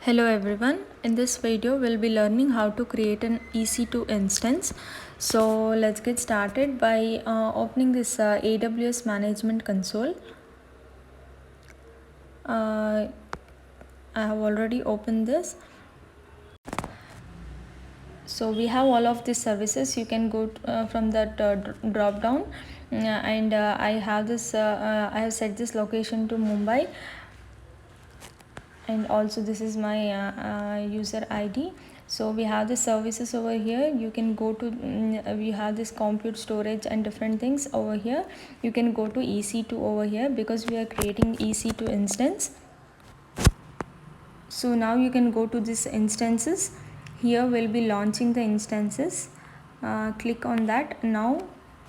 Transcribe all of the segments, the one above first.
Hello everyone, in this video we'll be learning how to create an EC2 instance. So let's get started by opening this AWS management console. I have already opened this. So we have all of these services. You can go from that drop down and I have set this location to Mumbai, and also this is my user ID. So we have the services over here. You can go to we have this compute, storage and different things over here. You can go to EC2 over here because we are creating EC2 instance. So now you can go to this instances. Here we'll be launching the instances. Click on that now.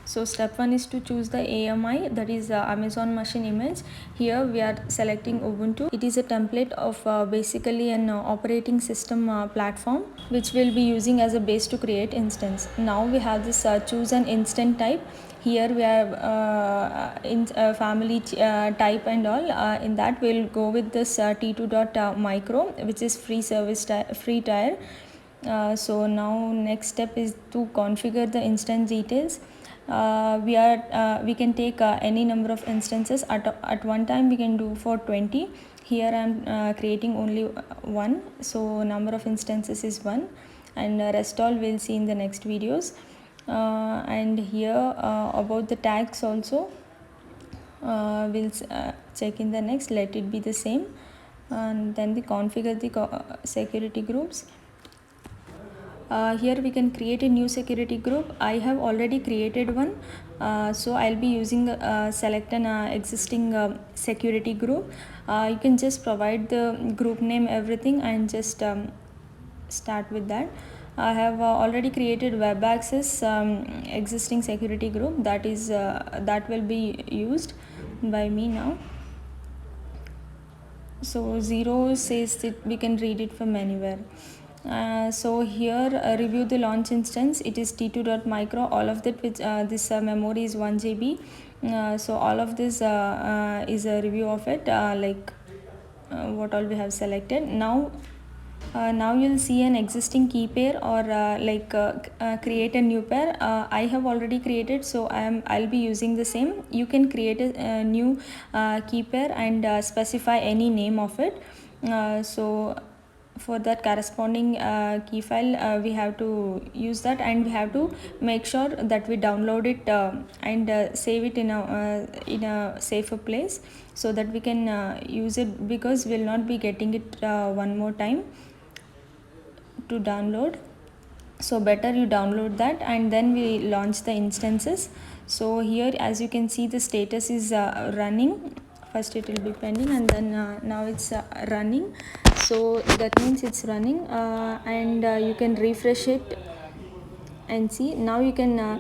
So step 1 is to choose the AMI, that is Amazon Machine Image. Here we are selecting Ubuntu. It is a template of basically an operating system platform which we'll be using as a base to create instance. Now we have this choose an instant type. Here we have in family type and all. In that we'll go with this T2.micro, which is free service free tier. So now next step is to configure the instance details. We can take any number of instances at one time. We can do for 20. Here I'm creating only one, so number of instances is 1, and rest all we'll see in the next videos. And here about the tags also we'll check in the next. Let it be the same, and then we configure the security groups. Here we can create a new security group. I have already created one, so I'll be using select an existing security group. You can just provide the group name, everything, and just start with that. I have already created web access existing security group, that will be used by me now. So 0 says that we can read it from anywhere. So here review the launch instance. It is t2.micro. all of that which this memory is 1 GB. So all of this is a review of it, what all we have selected. Now you'll see an existing key pair, or create a new pair. I have already created, so I'll be using the same. You can create a new key pair and specify any name of it. So for that corresponding key file we have to use that, and we have to make sure that we download it and save it in a safer place, so that we can use it, because we'll not be getting it one more time to download. So better you download that, and then we launch the instances. So here as you can see, the status is running. First it will be pending, and then now it's running. So that means it's running, and you can refresh it and see. Now you can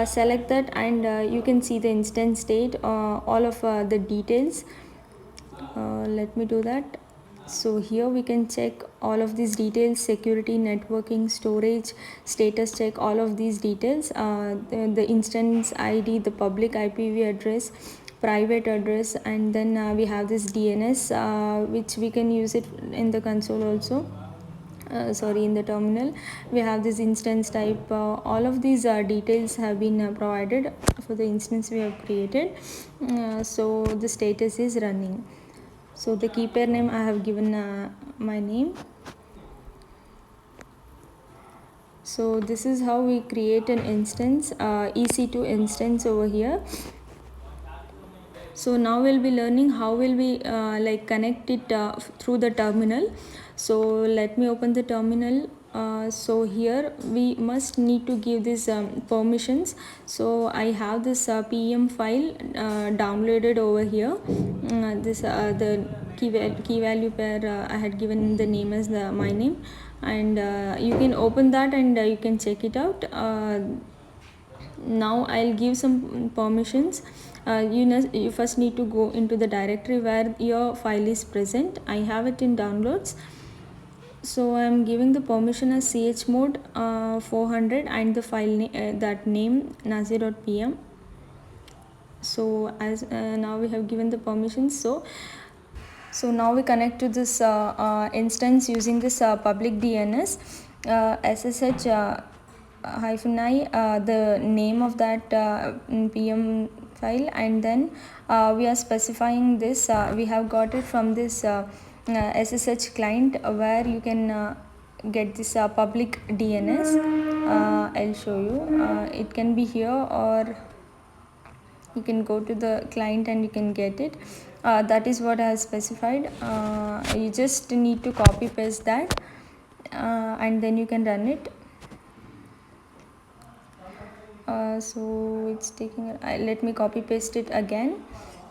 select that, and you can see the instance state, all of the details. Let me do that. So here we can check all of these details: security, networking, storage, status check, all of these details. The instance ID, the public IPv address, private address, and then we have this DNS, which we can use it in the console also. In the terminal. We have this instance type. All of these details have been provided for the instance we have created. So the status is running. So the key pair name, I have given my name. So this is how we create an instance, EC2 instance over here. So now we'll be learning how will we connect it through the terminal. So let me open the terminal. So here we must need to give this permissions. So I have this pem file downloaded over here. The key value pair, I had given the name as my name, and you can open that, and you can check it out. Now I'll give some permissions. You first need to go into the directory where your file is present. I have it in downloads. So I'm giving the permission as chmod 400, and the file that name nazi.pm. So as now we have given the permissions. So So now we connect to this instance using this public DNS SSH hyphen I, the name of that PM file, and then we are specifying this. We have got it from this SSH client where you can get this public DNS. I'll show you. It can be here, or you can go to the client and you can get it. That is what I have specified. You just need to copy paste that and then you can run it. So it's taking let me copy paste it again.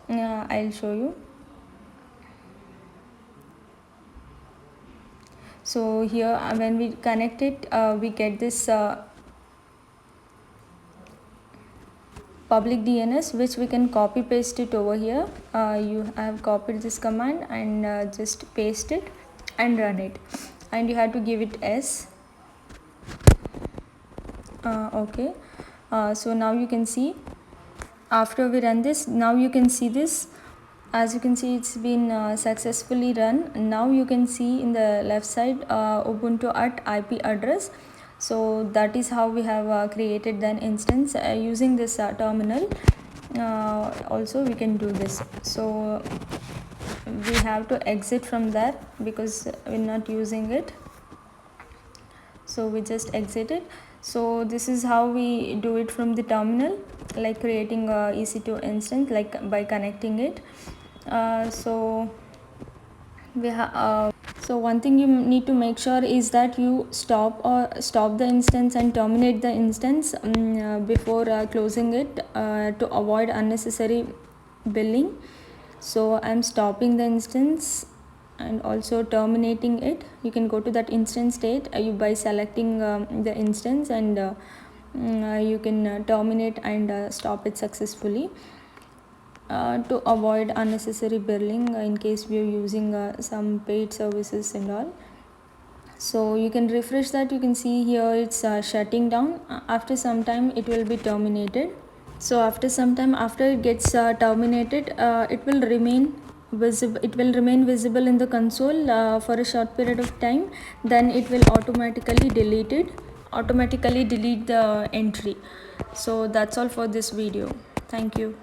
I'll show you. So here when we connect it, we get this public DNS, which we can copy paste it over here. You have copied this command and just paste it and run it, and you have to give it S. Okay. So now you can see, after we run this, now you can see this. As you can see, it's been successfully run. Now you can see in the left side Ubuntu at IP address. So that is how we have created an instance using this terminal. Also we can do this. So we have to exit from there because we're not using it. So we just exit it. So this is how we do it from the terminal, like creating a EC2 instance, like by connecting it. So one thing you need to make sure is that you stop the instance and terminate the instance before closing it to avoid unnecessary billing. So I'm stopping the instance and also terminating it. You can go to that instance state by selecting the instance, and you can terminate and stop it successfully to avoid unnecessary billing in case we are using some paid services and all. So you can refresh that. You can see here it's shutting down. After some time it will be terminated. So after some time, after it gets terminated, it will remain visible in the console for a short period of time. Then it will automatically delete the entry. So that's all for this video. Thank you.